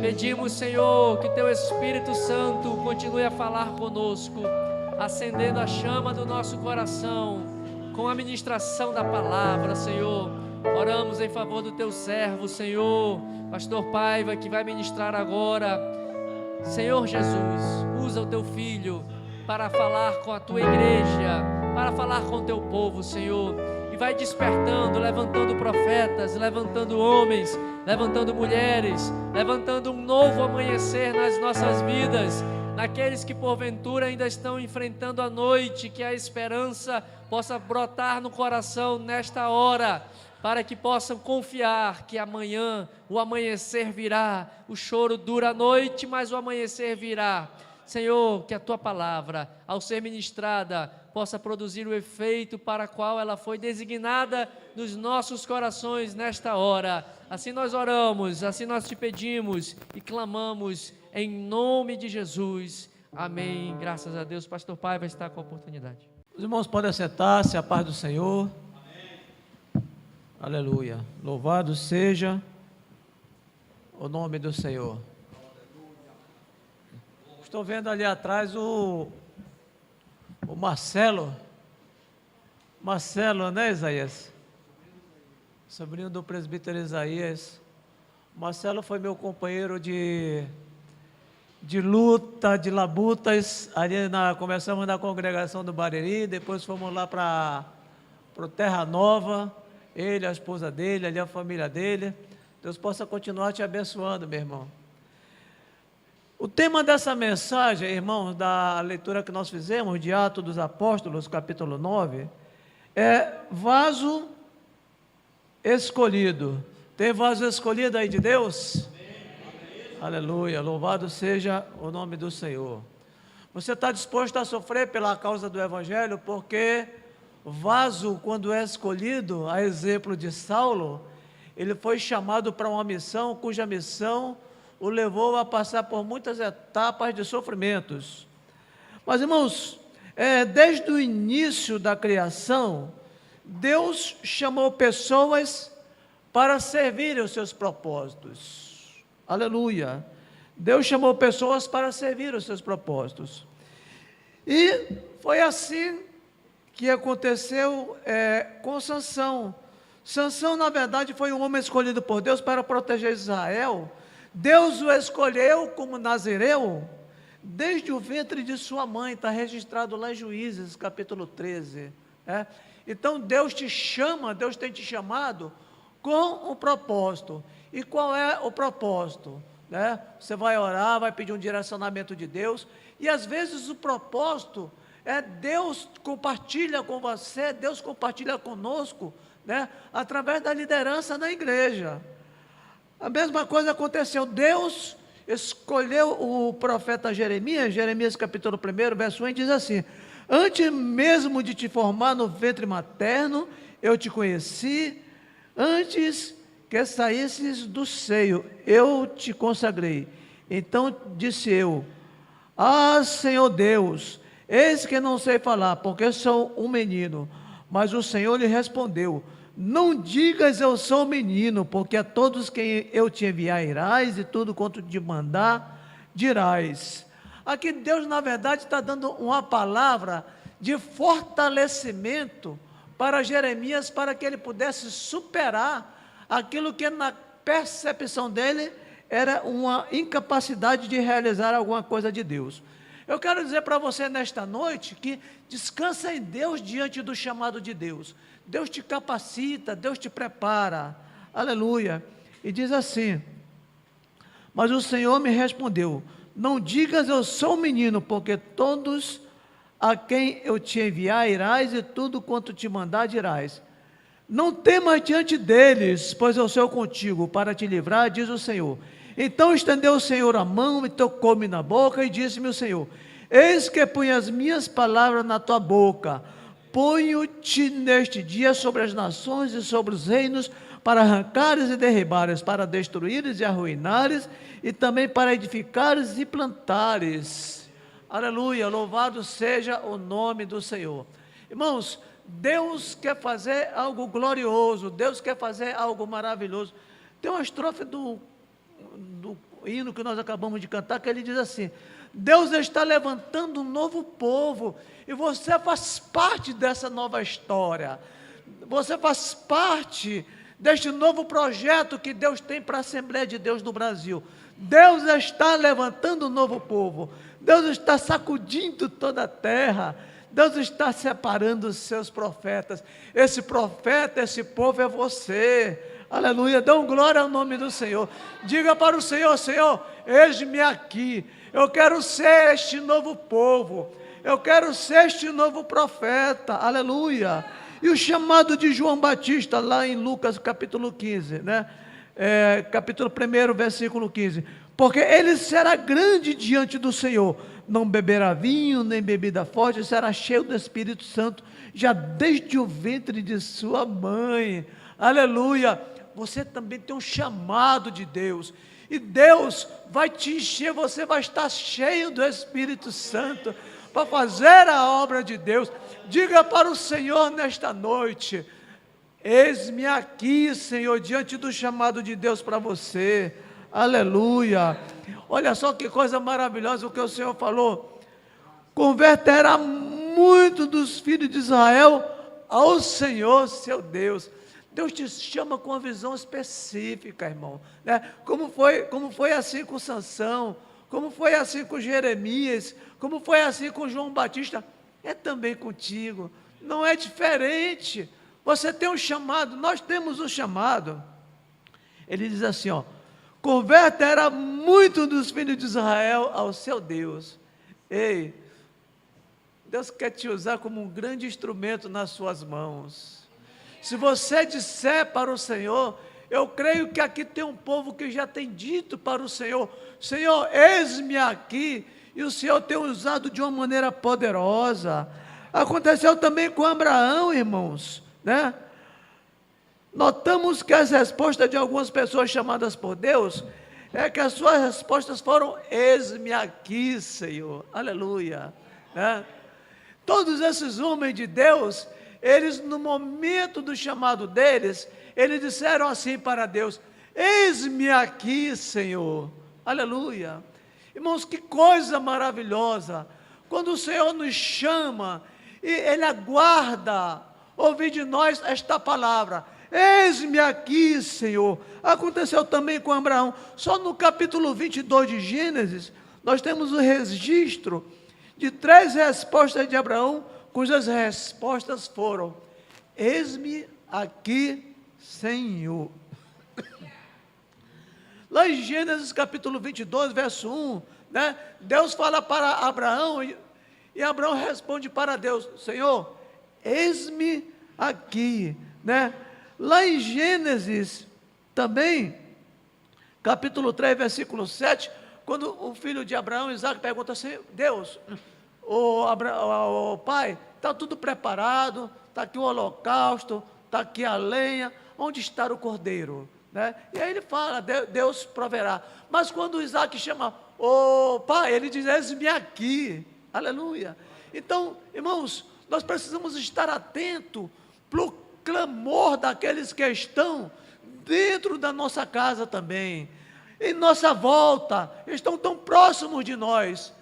Pedimos, Senhor, que Teu Espírito Santo continue a falar conosco, acendendo a chama do nosso coração, com a ministração da palavra, Senhor. Oramos em favor do Teu servo, Senhor, Pastor Paiva, que vai ministrar agora. Senhor Jesus, usa o Teu Filho para falar com a Tua igreja, para falar com o Teu povo, Senhor, e vai despertando, levantando profetas, levantando homens, levantando mulheres, levantando um novo amanhecer nas nossas vidas, naqueles que porventura ainda estão enfrentando a noite, que a esperança possa brotar no coração nesta hora, para que possam confiar que amanhã o amanhecer virá. O choro dura a noite, mas o amanhecer virá. Senhor, que a Tua palavra, ao ser ministrada, possa produzir o efeito para o qual ela foi designada nos nossos corações nesta hora. Assim nós oramos, assim nós Te pedimos e clamamos em nome de Jesus. Amém. Graças a Deus. Pastor Pai vai estar com a oportunidade. Os irmãos podem sentar-se, a paz do Senhor. Amém. Aleluia. Louvado seja o nome do Senhor. Estou vendo ali atrás o Marcelo. Marcelo, né, Isaías? Sobrinho do presbítero Isaías. Marcelo foi meu companheiro de luta, de labutas. Ali começamos na congregação do Bariri, depois fomos lá para o Terra Nova. Ele, a esposa dele, ali a família dele. Deus possa continuar te abençoando, meu irmão. O tema dessa mensagem, irmãos, da leitura que nós fizemos, de Atos dos Apóstolos, capítulo 9, é vaso escolhido. Tem vaso escolhido aí de Deus? Amém. Aleluia, louvado seja o nome do Senhor. Você está disposto a sofrer pela causa do Evangelho? Porque vaso, quando é escolhido, a exemplo de Saulo, ele foi chamado para uma missão, cuja missão o levou a passar por muitas etapas de sofrimentos. Mas, irmãos, desde o início da criação, Deus chamou pessoas para servirem os seus propósitos. Aleluia! Deus chamou pessoas para servir os seus propósitos. E foi assim que aconteceu com Sansão. Sansão, na verdade, foi um homem escolhido por Deus para proteger Israel. Deus o escolheu como nazireu desde o ventre de sua mãe, está registrado lá em Juízes, capítulo 13. Então Deus te chama, Deus tem te chamado com um propósito. E qual é o propósito? Você vai orar, vai pedir um direcionamento de Deus, e às vezes o propósito Deus compartilha com você, Deus compartilha conosco, através da liderança da igreja. A mesma coisa aconteceu. Deus escolheu o profeta Jeremias capítulo 1, verso 1, diz assim: antes mesmo de te formar no ventre materno, eu te conheci, antes que saísses do seio, eu te consagrei. Então disse eu: Senhor Deus, eis que não sei falar, porque sou um menino. Mas o Senhor lhe respondeu: não digas eu sou menino, porque a todos quem eu te enviar irás, e tudo quanto te mandar dirás. Aqui Deus, na verdade, está dando uma palavra de fortalecimento para Jeremias, para que ele pudesse superar aquilo que na percepção dele era uma incapacidade de realizar alguma coisa de Deus. Eu quero dizer para você nesta noite que descansa em Deus diante do chamado de Deus. Deus te capacita, Deus te prepara, aleluia. E diz assim: mas o Senhor me respondeu: não digas eu sou um menino, porque todos a quem eu te enviar irás, e tudo quanto te mandar dirás. Não temas diante deles, pois eu sou contigo para te livrar, diz o Senhor. Então estendeu o Senhor a mão e tocou-me na boca, e disse-me o Senhor: eis que ponho as minhas palavras na tua boca. Ponho-te neste dia sobre as nações e sobre os reinos, para arrancares e derribares, para destruíres e arruinares, e também para edificares e plantares. Aleluia, louvado seja o nome do Senhor. Irmãos, Deus quer fazer algo glorioso, Deus quer fazer algo maravilhoso. Tem uma estrofe hino que nós acabamos de cantar, que ele diz assim: Deus está levantando um novo povo, e você faz parte dessa nova história, você faz parte deste novo projeto que Deus tem para a Assembleia de Deus no Brasil. Deus está levantando um novo povo, Deus está sacudindo toda a terra, Deus está separando os seus profetas. Esse profeta, esse povo é você. Aleluia, dão glória ao nome do Senhor. Diga para o Senhor: Senhor, eis-me aqui, eu quero ser este novo povo, eu quero ser este novo profeta. Aleluia. E o chamado de João Batista, lá em Lucas capítulo 15, né? Capítulo 1, versículo 15: porque ele será grande diante do Senhor, não beberá vinho, nem bebida forte, será cheio do Espírito Santo, já desde o ventre de sua mãe. Aleluia. Você também tem um chamado de Deus, e Deus vai te encher, você vai estar cheio do Espírito Santo, para fazer a obra de Deus. Diga para o Senhor nesta noite: eis-me aqui, Senhor, diante do chamado de Deus para você. Aleluia. Olha só que coisa maravilhosa o que o Senhor falou: converterá muito dos filhos de Israel ao Senhor seu Deus. Deus te chama com uma visão específica, irmão, né? Como foi assim com Sansão, como foi assim com Jeremias, como foi assim com João Batista, é também contigo, não é diferente. Você tem um chamado, nós temos um chamado. Ele diz assim, ó: converterá muito dos filhos de Israel ao seu Deus. Ei, Deus quer te usar como um grande instrumento nas suas mãos. Se você disser para o Senhor, eu creio que aqui tem um povo que já tem dito para o Senhor: Senhor, eis-me aqui, e o Senhor tem usado de uma maneira poderosa. Aconteceu também com Abraão, irmãos, né? Notamos que as respostas de algumas pessoas chamadas por Deus, é que as suas respostas foram: eis-me aqui, Senhor. Aleluia, né? Todos esses homens de Deus, eles, no momento do chamado deles, eles disseram assim para Deus: eis-me aqui, Senhor. Aleluia. Irmãos, que coisa maravilhosa, quando o Senhor nos chama, e Ele aguarda ouvir de nós esta palavra: eis-me aqui, Senhor. Aconteceu também com Abraão. Só no capítulo 22 de Gênesis, nós temos o registro de 3 respostas de Abraão, cujas respostas foram: eis-me aqui, Senhor. Lá em Gênesis capítulo 22, verso 1, né, Deus fala para Abraão, e Abraão responde para Deus: Senhor, eis-me aqui, né? Lá em Gênesis também, capítulo 3, versículo 7, quando o filho de Abraão, Isaac, pergunta assim: Deus, pai, está tudo preparado, está aqui o holocausto, está aqui a lenha, onde está o cordeiro? Né? E aí ele fala: Deus proverá. Mas quando Isaac chama: pai, ele diz: eis-me aqui. Aleluia. Então, irmãos, nós precisamos estar atentos para o clamor daqueles que estão dentro da nossa casa também, em nossa volta, estão tão próximos de nós.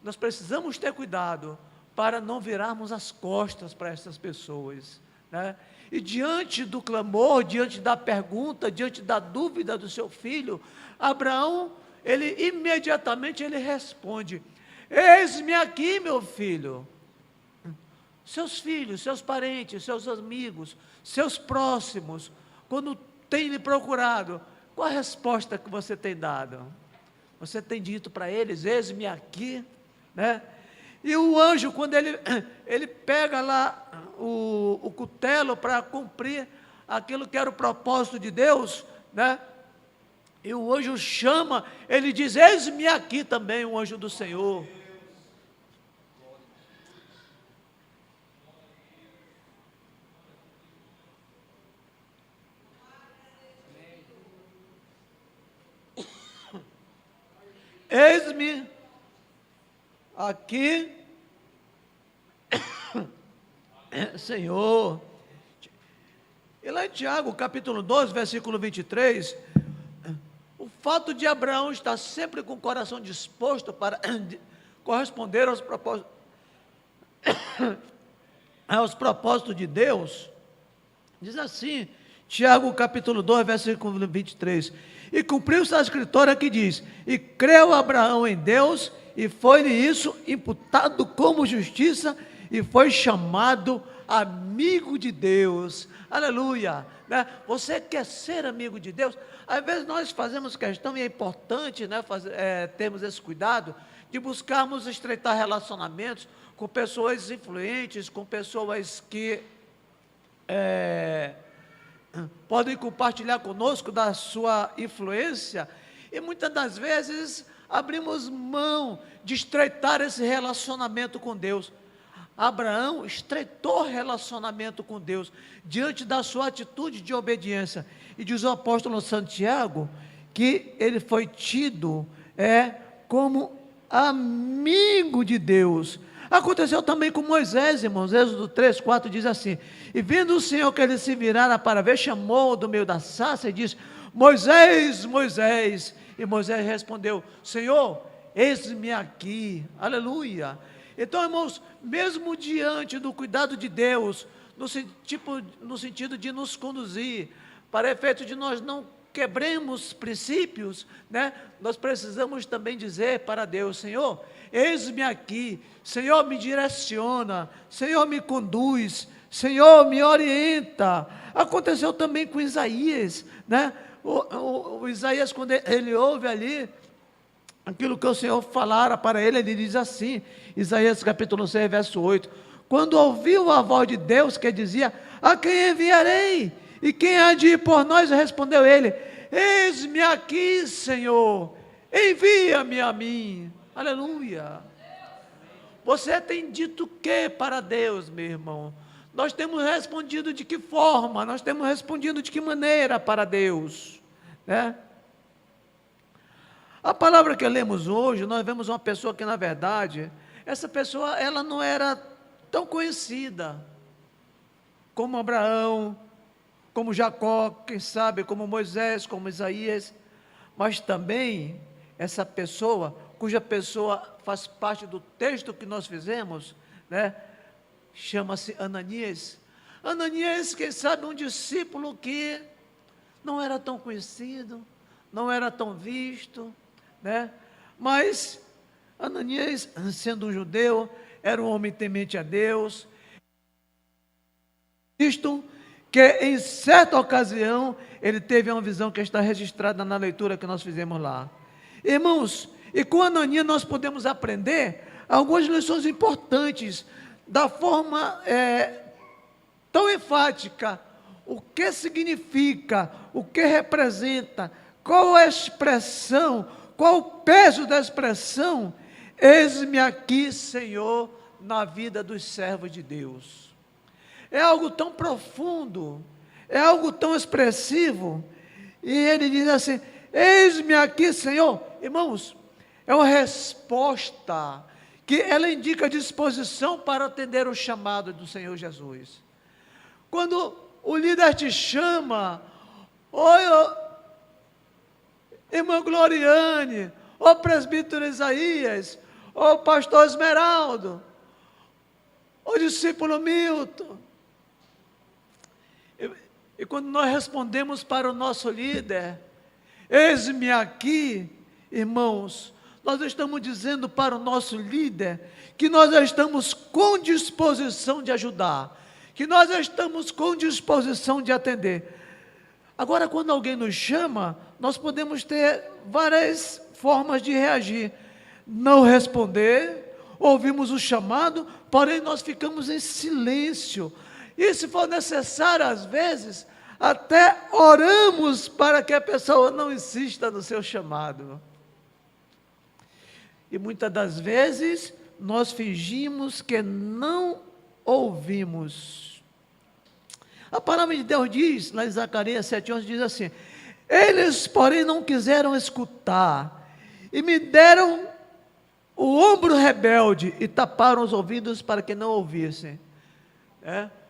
Nós precisamos ter cuidado para não virarmos as costas para essas pessoas, né? E diante do clamor, diante da pergunta, diante da dúvida do seu filho, Abraão, ele imediatamente responde: eis-me aqui, meu filho. Seus filhos, seus parentes, seus amigos, seus próximos, quando têm lhe procurado, qual a resposta que você tem dado? Você tem dito para eles: eis-me aqui, né? E o anjo, quando ele pega lá o cutelo para cumprir aquilo que era o propósito de Deus, né? E o anjo chama, ele diz: eis-me aqui também, o anjo do Senhor. Eis-me aqui, Senhor. E lá em Tiago, capítulo 12, versículo 23, o O fato de Abraão estar sempre com o coração disposto para corresponder aos propósitos de Deus, diz assim, Tiago capítulo 2, versículo 23, e cumpriu-se a escritura que diz, e creu Abraão em Deus, e foi-lhe isso imputado como justiça, e foi chamado amigo de Deus. Aleluia, né? Você quer ser amigo de Deus? Às vezes nós fazemos questão, e é importante, né, termos esse cuidado, de buscarmos estreitar relacionamentos com pessoas influentes, com pessoas que podem compartilhar conosco da sua influência, e muitas das vezes abrimos mão de estreitar esse relacionamento com Deus. Abraão estreitou relacionamento com Deus, diante da sua atitude de obediência, e diz o apóstolo Santiago, que ele foi tido como amigo de Deus. Aconteceu também com Moisés, irmãos. Êxodo 3, 4 diz assim, e vendo o Senhor que ele se virara para ver, chamou do meio da sarça e disse, Moisés, Moisés, e Moisés respondeu, Senhor, eis-me aqui. Aleluia. Então, irmãos, mesmo diante do cuidado de Deus, no sentido de nos conduzir, para efeito de nós não quebremos princípios, né? Nós precisamos também dizer para Deus, Senhor, eis-me aqui, Senhor, me direciona, Senhor, me conduz, Senhor, me orienta. Aconteceu também com Isaías, né? O Isaías, quando ele ouve ali aquilo que o Senhor falara para ele, ele diz assim, Isaías capítulo 6, verso 8, quando ouviu a voz de Deus que dizia, a quem enviarei? E quem há de ir por nós? Respondeu ele, eis-me aqui, Senhor, envia-me a mim. Aleluia. Você tem dito o que para Deus, meu irmão? Nós temos respondido de que forma? Nós temos respondido de que maneira para Deus, né? A palavra que lemos hoje, nós vemos uma pessoa que, na verdade, essa pessoa, ela não era tão conhecida como Abraão, como Jacó, quem sabe, como Moisés, como Isaías, mas também essa pessoa, cuja pessoa faz parte do texto que nós fizemos, né? Chama-se Ananias. Ananias, quem sabe, um discípulo que não era tão conhecido, não era tão visto, né? Mas Ananias, sendo um judeu, era um homem temente a Deus, visto que em certa ocasião ele teve uma visão que está registrada na leitura que nós fizemos lá. Irmãos, e com Ananias nós podemos aprender algumas lições importantes, da forma tão enfática, o que significa, o que representa, qual a expressão, qual o peso da expressão, eis-me aqui, Senhor, na vida dos servos de Deus. É algo tão profundo, é algo tão expressivo, e ele diz assim, eis-me aqui, Senhor. Irmãos, é uma resposta que ela indica disposição para atender o chamado do Senhor Jesus. Quando o líder te chama, oi, irmã Gloriane, ô presbítero Isaías, ô pastor Esmeraldo, ô discípulo Milton, e quando nós respondemos para o nosso líder, eis-me aqui, irmãos, nós estamos dizendo para o nosso líder que nós estamos com disposição de ajudar, que nós estamos com disposição de atender. Agora, quando alguém nos chama, nós podemos ter várias formas de reagir. Não responder, ouvimos o chamado, porém nós ficamos em silêncio. E se for necessário, às vezes, até oramos para que a pessoa não insista no seu chamado. E muitas das vezes, nós fingimos que não ouvimos. A palavra de Deus diz, lá em Zacarias 7,11, diz assim, eles, porém, não quiseram escutar, e me deram o ombro rebelde, e taparam os ouvidos para que não ouvissem.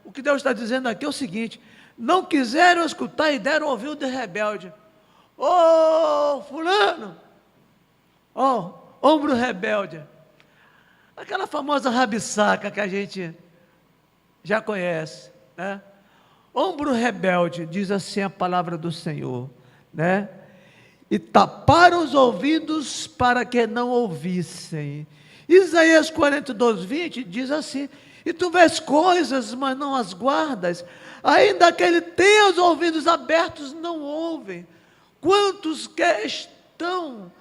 O que Deus está dizendo aqui é o seguinte, não quiseram escutar e deram ouvido rebelde. Ô fulano, ó, ombro rebelde. Aquela famosa rabisaca que a gente já conhece, né? Ombro rebelde, diz assim a palavra do Senhor, né? E taparam os ouvidos para que não ouvissem. Isaías 42, 20 diz assim: e tu vês coisas, mas não as guardas, ainda que ele tenha os ouvidos abertos, não ouvem. Quantos que estão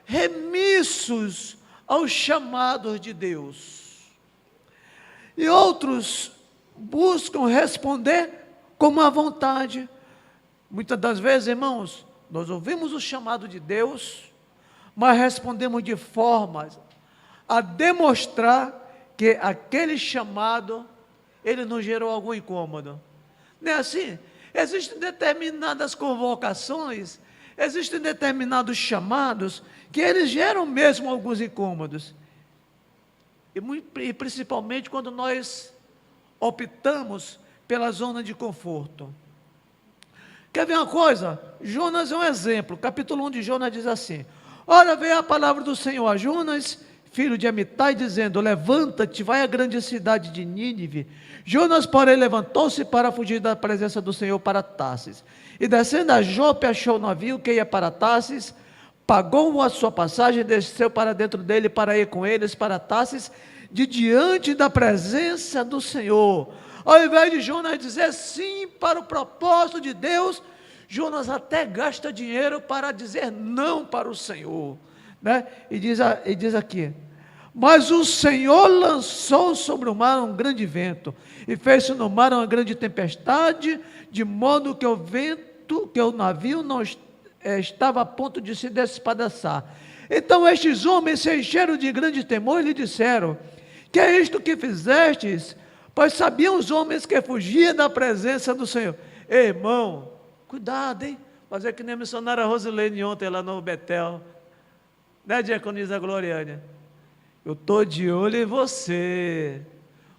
remissos aos chamados de Deus, e outros buscam responder como a vontade. Muitas das vezes, irmãos, nós ouvimos o chamado de Deus, mas respondemos de forma a demonstrar que aquele chamado, ele nos gerou algum incômodo. Não é assim? Existem determinadas convocações, existem determinados chamados, que eles geram mesmo alguns incômodos. E principalmente quando nós optamos pela zona de conforto. Quer ver uma coisa? Jonas é um exemplo. Capítulo 1 de Jonas diz assim: ora veio a palavra do Senhor a Jonas, filho de Amitai, dizendo: levanta-te, vai à grande cidade de Nínive. Jonas, porém, levantou-se para fugir da presença do Senhor para Tarsis. E descendo a Jope, achou o navio que ia para Tarsis, pagou a sua passagem, desceu para dentro dele para ir com eles para Tarsis, de diante da presença do Senhor. Ao invés de Jonas dizer sim para o propósito de Deus, Jonas até gasta dinheiro para dizer não para o Senhor, né? E diz aqui: mas o Senhor lançou sobre o mar um grande vento, e fez-se no mar uma grande tempestade, de modo que o navio não estava a ponto de se despedaçar. Então estes homens se encheram de grande temor e lhe disseram: que é isto que fizestes? Pois sabiam os homens que fugiam da presença do Senhor. Ei, irmão, cuidado, hein? Fazer que nem a missionária Rosilene ontem lá no Betel, né, diaconisa Gloriane? Eu estou de olho em você.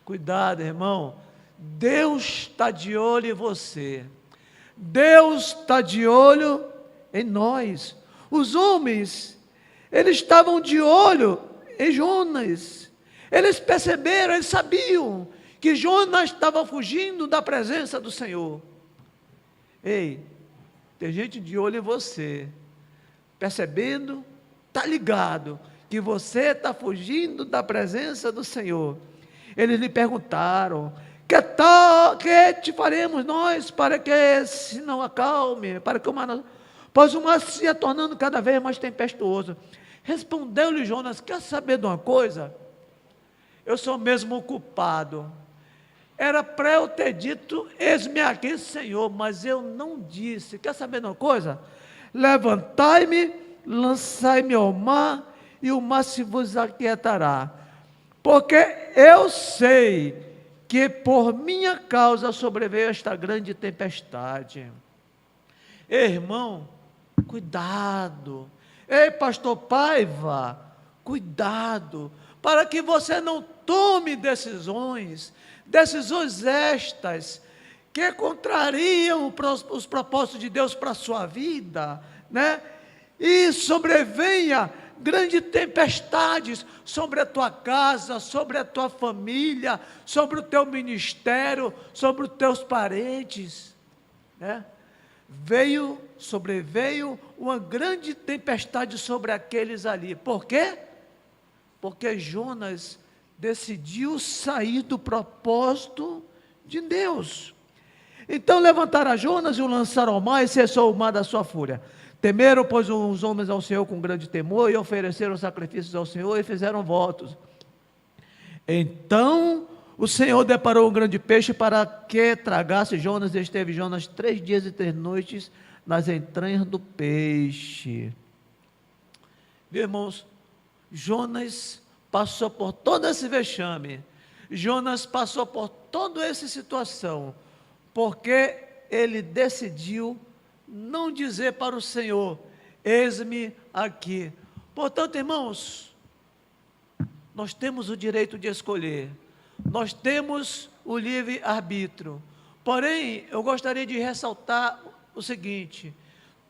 Cuidado, irmão. Deus está de olho em você. Deus está de olho em nós. Os homens, eles estavam de olho em Jonas. Eles perceberam, eles sabiam que Jonas estava fugindo da presença do Senhor. Ei, tem gente de olho em você, percebendo, está ligado, que você está fugindo da presença do Senhor. Eles lhe perguntaram: que te faremos nós para que se não acalme, para que o mar, pois o mar se ia tornando cada vez mais tempestuoso. Respondeu-lhe Jonas: quer saber de uma coisa? Eu sou mesmo o culpado. Era para eu ter dito: eis-me aqui, Senhor, mas eu não disse. Quer saber de uma coisa? Levantai-me, lançai-me ao mar, e o mar se vos aquietará, porque eu sei que por minha causa sobreveio esta grande tempestade. Ei, irmão, cuidado. Ei, pastor Paiva, cuidado, para que você não tome decisões estas que contrariam os propósitos de Deus para a sua vida, né? E sobrevenha grandes tempestades sobre a tua casa, sobre a tua família, sobre o teu ministério, sobre os teus parentes, né? Sobreveio uma grande tempestade sobre aqueles ali. Por quê? Porque Jonas decidiu sair do propósito de Deus. Então levantaram Jonas e o lançaram ao mar, e cessou o mar da sua fúria. Temeram, pois, os homens ao Senhor com grande temor, e ofereceram sacrifícios ao Senhor, e fizeram votos. Então o Senhor deparou um grande peixe para que tragasse Jonas, e esteve Jonas 3 dias e 3 noites nas entranhas do peixe. Meus irmãos, Jonas passou por todo esse vexame, Jonas passou por toda essa situação, porque ele decidiu não dizer para o Senhor: eis-me aqui. Portanto, irmãos, nós temos o direito de escolher, nós temos o livre-arbítrio. Porém, eu gostaria de ressaltar o seguinte: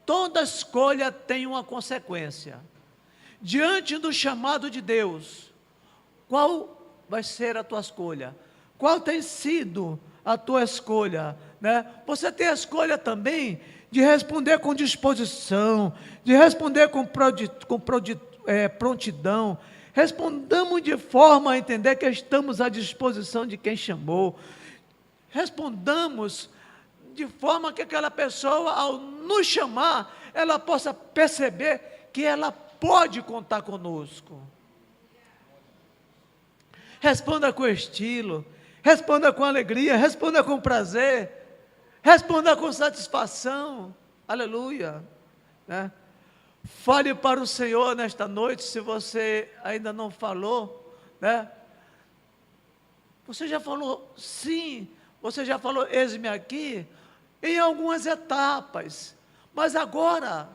toda escolha tem uma consequência. Diante do chamado de Deus, qual vai ser a tua escolha? Qual tem sido a tua escolha? Né? Você tem a escolha também de responder com disposição, de responder com prontidão. Respondamos de forma a entender que estamos à disposição de quem chamou. Respondamos de forma que aquela pessoa, ao nos chamar, ela possa perceber que ela pode contar conosco. Responda com estilo, responda com alegria, responda com prazer, responda com satisfação. Aleluia. Né? Fale para o Senhor nesta noite, se você ainda não falou, né? Você já falou sim, você já falou eis-me aqui, em algumas etapas, mas agora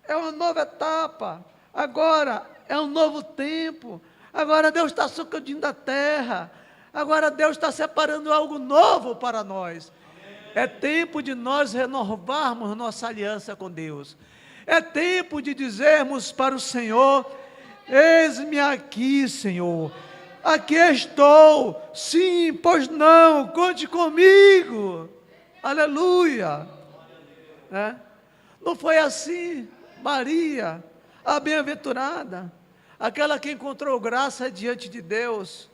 é uma nova etapa, agora é um novo tempo, agora Deus está sacudindo a terra, agora Deus está separando algo novo para nós. É tempo de nós renovarmos nossa aliança com Deus. É tempo de dizermos para o Senhor: eis-me aqui, Senhor, aqui estou, sim, pois não, conte comigo. Aleluia. Não foi assim Maria, a bem-aventurada, aquela que encontrou graça diante de Deus,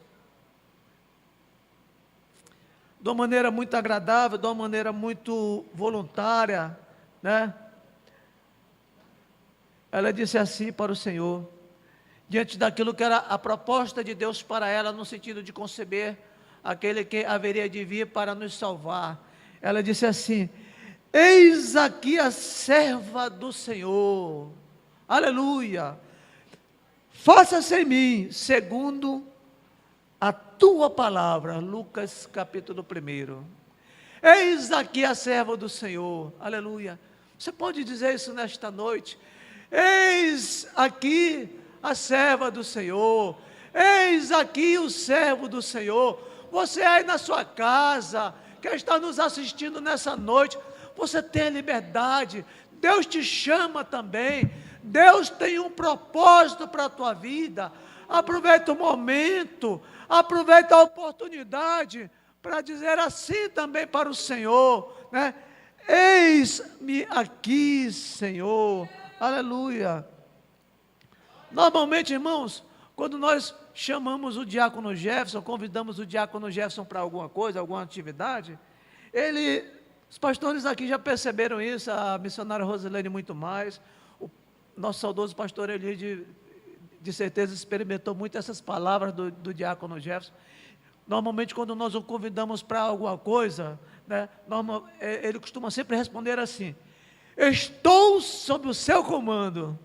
de uma maneira muito agradável, de uma maneira muito voluntária, né? Ela disse assim para o Senhor, diante daquilo que era a proposta de Deus para ela, no sentido de conceber aquele que haveria de vir para nos salvar. Ela disse assim: eis aqui a serva do Senhor, aleluia, faça-se em mim, segundo a tua palavra. Lucas capítulo 1. Eis aqui a serva do Senhor, aleluia. Você pode dizer isso nesta noite? Eis aqui a serva do Senhor, eis aqui o servo do Senhor. Você aí na sua casa, que está nos assistindo nessa noite, você tem a liberdade, Deus te chama também, Deus tem um propósito para a tua vida. Aproveita o momento, aproveita a oportunidade para dizer assim também para o Senhor, né? Eis-me aqui, Senhor, aleluia. Normalmente, irmãos, quando nós chamamos o diácono Jefferson, convidamos o diácono Jefferson para alguma coisa, alguma atividade, os pastores aqui já perceberam isso, a missionária Rosilene muito mais, o nosso saudoso pastor Eli de certeza experimentou muito essas palavras do diácono Jefferson. Normalmente, quando nós o convidamos para alguma coisa, né, ele costuma sempre responder assim: estou sob o seu comando.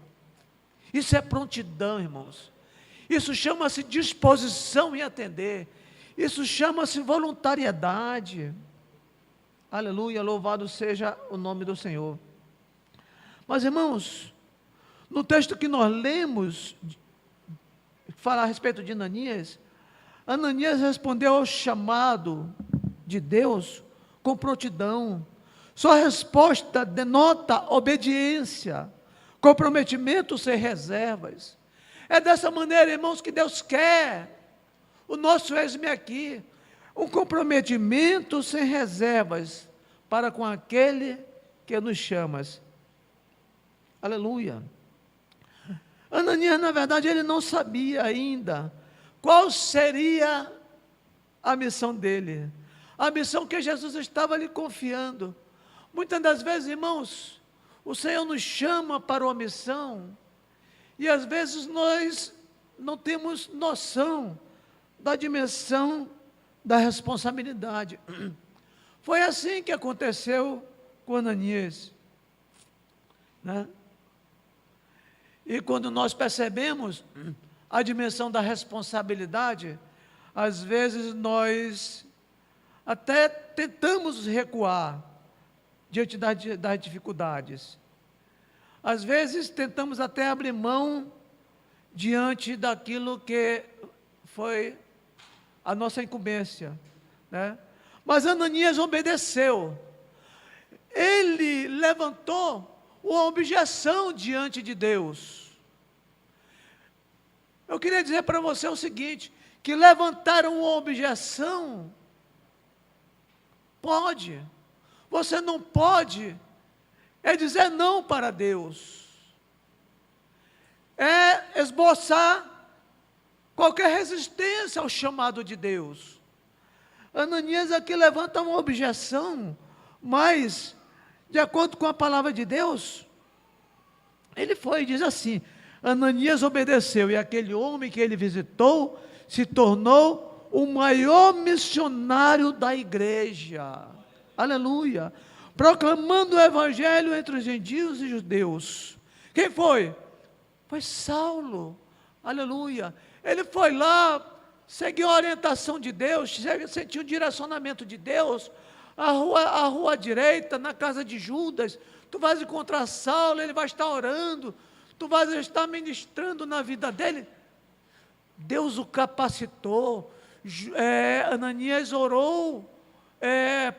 Isso é prontidão, irmãos. Isso chama-se disposição em atender. Isso chama-se voluntariedade. Aleluia, louvado seja o nome do Senhor. Mas, irmãos, no texto que nós lemos, fala a respeito de Ananias, Ananias respondeu ao chamado de Deus com prontidão. Sua resposta denota obediência, comprometimento sem reservas. É dessa maneira, irmãos, que Deus quer o nosso eis-me aqui, um comprometimento sem reservas para com aquele que nos chama. Aleluia. Ananias, na verdade, ele não sabia ainda qual seria a missão dele, a missão que Jesus estava lhe confiando. Muitas das vezes, irmãos, o Senhor nos chama para uma missão e às vezes nós não temos noção da dimensão da responsabilidade. Foi assim que aconteceu com Ananias, né? E quando nós percebemos a dimensão da responsabilidade, às vezes nós até tentamos recuar diante das dificuldades. Às vezes tentamos até abrir mão diante daquilo que foi a nossa incumbência, né? Mas Ananias obedeceu. Ele levantou uma objeção diante de Deus. Eu queria dizer para você o seguinte, que levantaram uma objeção, pode, você não pode, é dizer não para Deus, é esboçar qualquer resistência ao chamado de Deus. Ananias aqui levanta uma objeção, mas, de acordo com a palavra de Deus, ele foi e diz assim, Ananias obedeceu, e aquele homem que ele visitou, se tornou o maior missionário da igreja, aleluia, proclamando o evangelho entre os gentios e judeus. Quem foi? Foi Saulo, aleluia. Ele foi lá, seguiu a orientação de Deus, sentiu o direcionamento de Deus, a rua à direita, na casa de Judas, tu vais encontrar Saulo, ele vai estar orando, tu vais estar ministrando na vida dele. Deus o capacitou, Ananias orou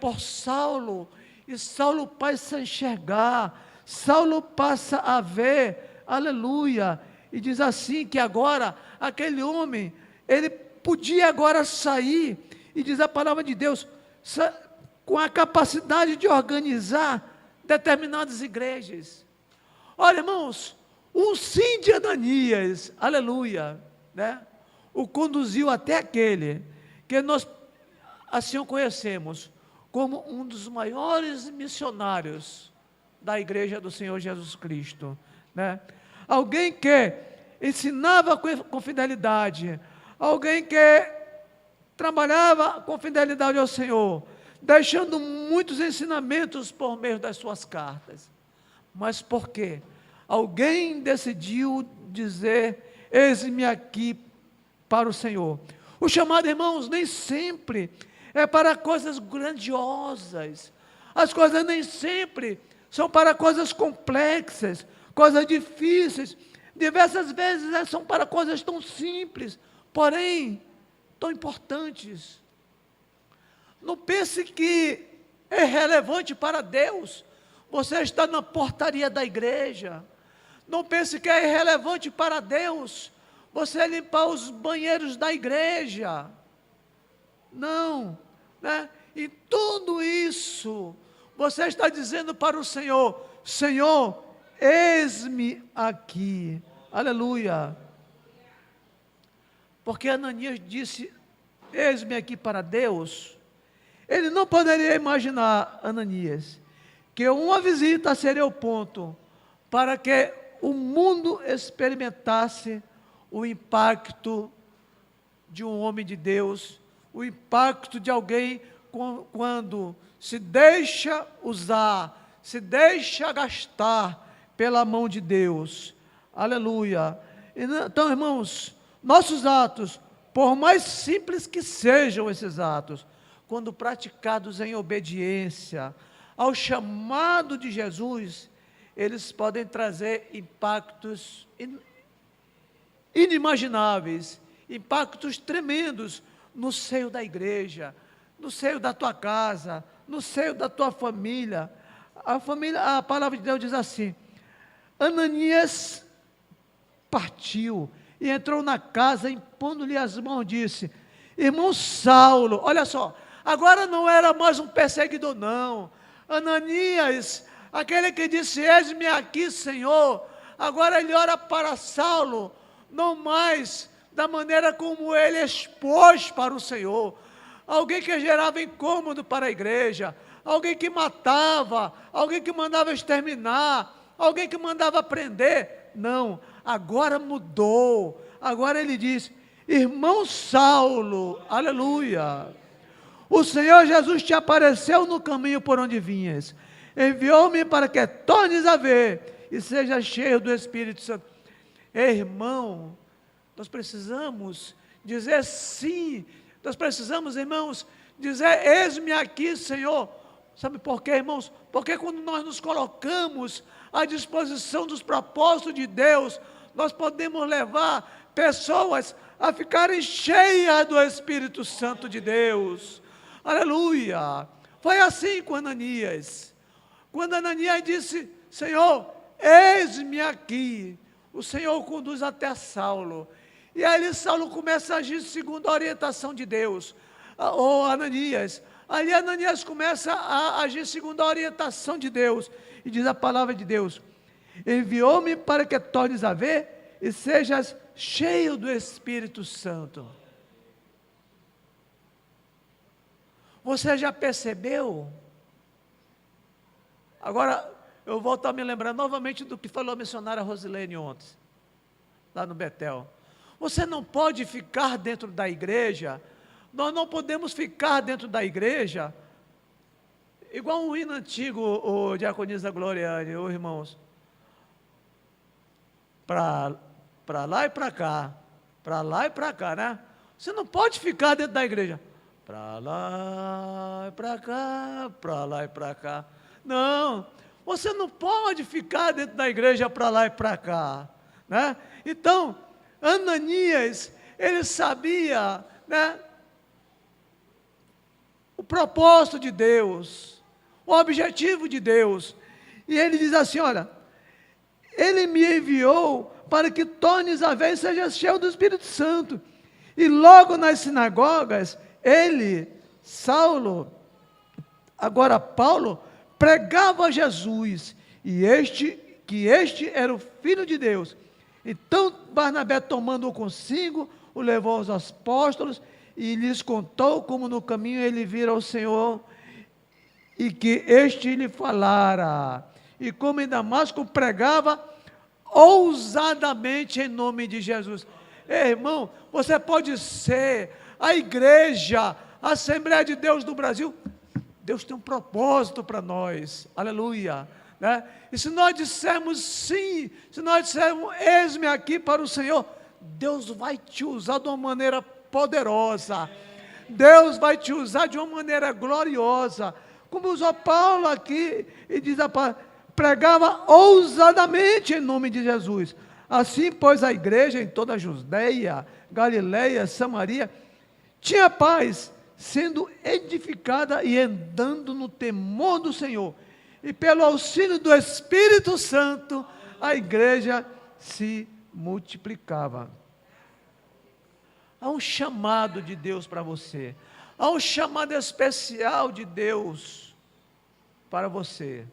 por Saulo, e Saulo passa a enxergar, Saulo passa a ver, aleluia, e diz assim que agora, aquele homem, ele podia agora sair, e diz a palavra de Deus, com a capacidade de organizar determinadas igrejas. Olha, irmãos, o sim de Ananias, aleluia, né, o conduziu até aquele que nós assim o conhecemos como um dos maiores missionários da igreja do Senhor Jesus Cristo, né? Alguém que ensinava com fidelidade, alguém que trabalhava com fidelidade ao Senhor, deixando muitos ensinamentos por meio das suas cartas. Mas por quê? Alguém decidiu dizer, eis-me aqui para o Senhor. O chamado, irmãos, nem sempre é para coisas grandiosas. As coisas nem sempre são para coisas complexas, coisas difíceis. Diversas vezes são para coisas tão simples, porém tão importantes. Não pense que é relevante para Deus você está na portaria da igreja. Não pense que é irrelevante para Deus você limpar os banheiros da igreja. Não, né? E tudo isso você está dizendo para o Senhor, Senhor, eis-me aqui, aleluia. Porque Ananias disse, eis-me aqui para Deus. Ele não poderia imaginar, Ananias, que uma visita seria o ponto para que o mundo experimentasse o impacto de um homem de Deus, o impacto de alguém quando se deixa usar, se deixa gastar pela mão de Deus, aleluia. Então, irmãos, nossos atos, por mais simples que sejam esses atos, quando praticados em obediência ao chamado de Jesus, eles podem trazer impactos inimagináveis, impactos tremendos no seio da igreja, no seio da tua casa, no seio da tua família. A palavra de Deus diz assim, Ananias partiu e entrou na casa, impondo-lhe as mãos, disse, irmão Saulo, olha só, agora não era mais um perseguidor não, Ananias, aquele que disse, eis-me aqui, Senhor, agora ele ora para Saulo, não mais da maneira como ele expôs para o Senhor, alguém que gerava incômodo para a igreja, alguém que matava, alguém que mandava exterminar, alguém que mandava prender, não, agora mudou, agora ele diz, irmão Saulo, aleluia, o Senhor Jesus te apareceu no caminho por onde vinhas, enviou-me para que tornes a ver e seja cheio do Espírito Santo. Irmão, nós precisamos dizer sim, nós precisamos, irmãos, dizer, eis-me aqui, Senhor. Sabe por quê, irmãos? Porque quando nós nos colocamos à disposição dos propósitos de Deus, nós podemos levar pessoas a ficarem cheias do Espírito Santo de Deus. Aleluia! Foi assim com Ananias. Quando Ananias disse, Senhor, eis-me aqui. O Senhor o conduz até Saulo. E aí Saulo começa a agir segundo a orientação de Deus. Ou Ananias. Ali Ananias começa a agir segundo a orientação de Deus. E diz a palavra de Deus: enviou-me para que tornes a ver e sejas cheio do Espírito Santo. Você já percebeu? Agora, eu volto a me lembrar novamente do que falou a missionária Rosilene ontem, lá no Betel. Você não pode ficar dentro da igreja, nós não podemos ficar dentro da igreja, igual um hino antigo, o diaconisa Gloriane, os irmãos, para lá e para cá, né? Você não pode ficar dentro da igreja, para lá e para cá, para lá e para cá. Não, você não pode ficar dentro da igreja para lá e para cá, né? Então, Ananias, ele sabia, né, o propósito de Deus, o objetivo de Deus, e ele diz assim: olha, ele me enviou para que tornes a ver e seja cheio do Espírito Santo. E logo nas sinagogas, Saulo, agora Paulo, pregava a Jesus, que este era o Filho de Deus. Então Barnabé, tomando-o consigo, o levou aos apóstolos e lhes contou como no caminho ele vira o Senhor e que este lhe falara. E como em Damasco pregava ousadamente em nome de Jesus. Ei, irmão, você pode ser a igreja, a Assembleia de Deus do Brasil. Deus tem um propósito para nós, aleluia, né? E se nós dissermos sim, se nós dissermos eis-me aqui para o Senhor, Deus vai te usar de uma maneira poderosa, Deus vai te usar de uma maneira gloriosa, como usou Paulo aqui, e diz a palavra, pregava ousadamente em nome de Jesus. Assim, pois, a igreja em toda a Judeia, Galileia, Samaria, tinha paz, sendo edificada e andando no temor do Senhor. E pelo auxílio do Espírito Santo, a igreja se multiplicava. Há um chamado de Deus para você. Há um chamado especial de Deus para você.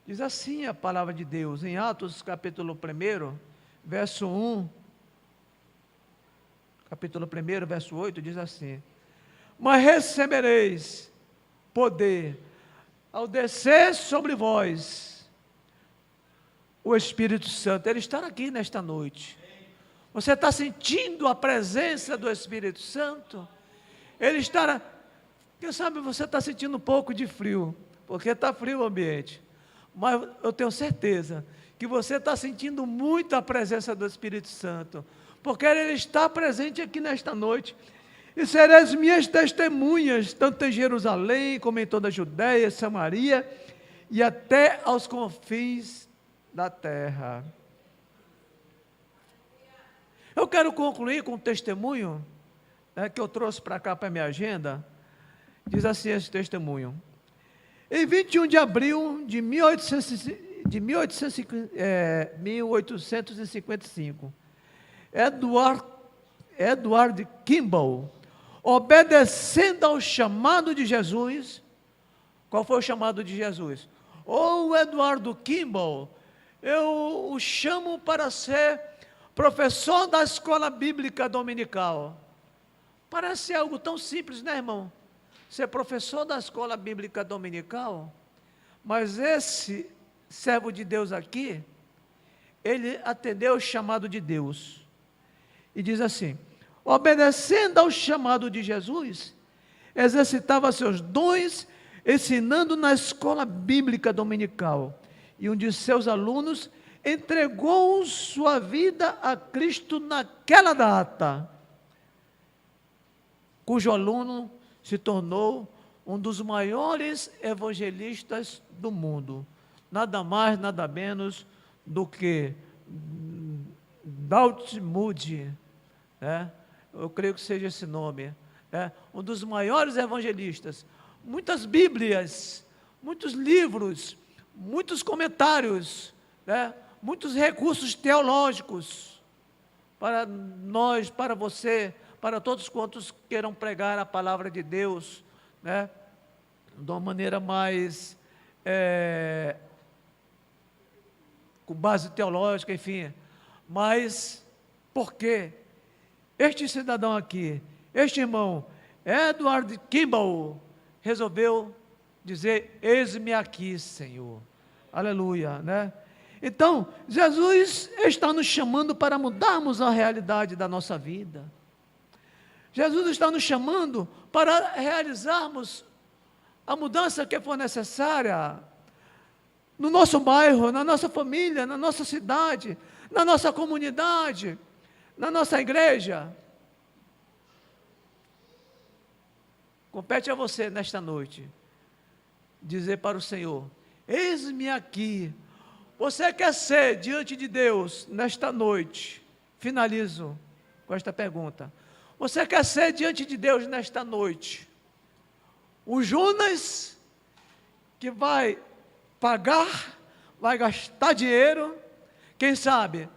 Diz assim a palavra de Deus, em Atos capítulo 1, verso 1, capítulo 1, verso 8, diz assim: mas recebereis poder ao descer sobre vós o Espírito Santo. Ele está aqui nesta noite. Você está sentindo a presença do Espírito Santo? Ele está, quem sabe você está sentindo um pouco de frio, porque está frio o ambiente. Mas eu tenho certeza que você está sentindo muito a presença do Espírito Santo, porque Ele está presente aqui nesta noite. E sereis minhas testemunhas, tanto em Jerusalém, como em toda a Judéia, Samaria, e até aos confins da terra. Eu quero concluir com um testemunho, né, que eu trouxe para cá, para a minha agenda. Diz assim esse testemunho: em 21 de abril de 1855, Edward Kimball, obedecendo ao chamado de Jesus. Qual foi o chamado de Jesus? O Eduardo Kimball, eu o chamo para ser professor da escola bíblica dominical. Parece algo tão simples, né, irmão? Ser professor da escola bíblica dominical. Mas esse servo de Deus aqui, ele atendeu o chamado de Deus. E diz assim: obedecendo ao chamado de Jesus, exercitava seus dons, ensinando na escola bíblica dominical. E um de seus alunos entregou sua vida a Cristo naquela data, cujo aluno se tornou um dos maiores evangelistas do mundo, nada mais, nada menos do que Dalton Moody, né? Eu creio que seja esse nome, um dos maiores evangelistas. Muitas Bíblias, muitos livros, muitos comentários, né? Muitos recursos teológicos para nós, para você, para todos quantos queiram pregar a palavra de Deus, né? De uma maneira mais com base teológica, enfim. Mas por quê? Este cidadão aqui, este irmão, Edward Kimball, resolveu dizer: eis-me aqui, Senhor. Aleluia, né? Então, Jesus está nos chamando para mudarmos a realidade da nossa vida. Jesus está nos chamando para realizarmos a mudança que for necessária no nosso bairro, na nossa família, na nossa cidade, na nossa comunidade, na nossa igreja. Compete a você nesta noite dizer para o Senhor: eis-me aqui. Você quer ser diante de Deus nesta noite? Finalizo com esta pergunta. Você quer ser diante de Deus nesta noite o Jonas que vai pagar, vai gastar dinheiro, quem sabe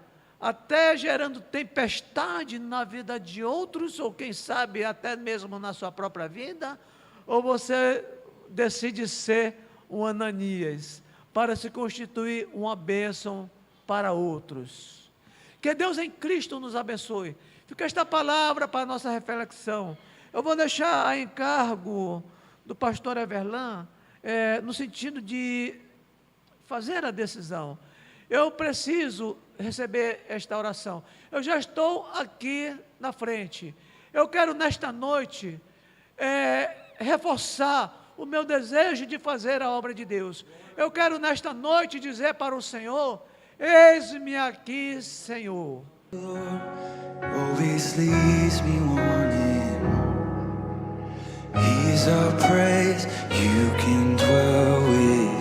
até gerando tempestade na vida de outros, ou quem sabe até mesmo na sua própria vida? Ou você decide ser um Ananias para se constituir uma bênção para outros? Que Deus em Cristo nos abençoe. Fica esta palavra para a nossa reflexão. Eu vou deixar a encargo do pastor Everlan, no sentido de fazer a decisão. Eu preciso receber esta oração. Eu já estou aqui na frente. Eu quero nesta noite reforçar o meu desejo de fazer a obra de Deus. Eu quero nesta noite dizer para o Senhor: eis-me aqui, Senhor. Always leaves me wanting more. He's a praise you can dwell with.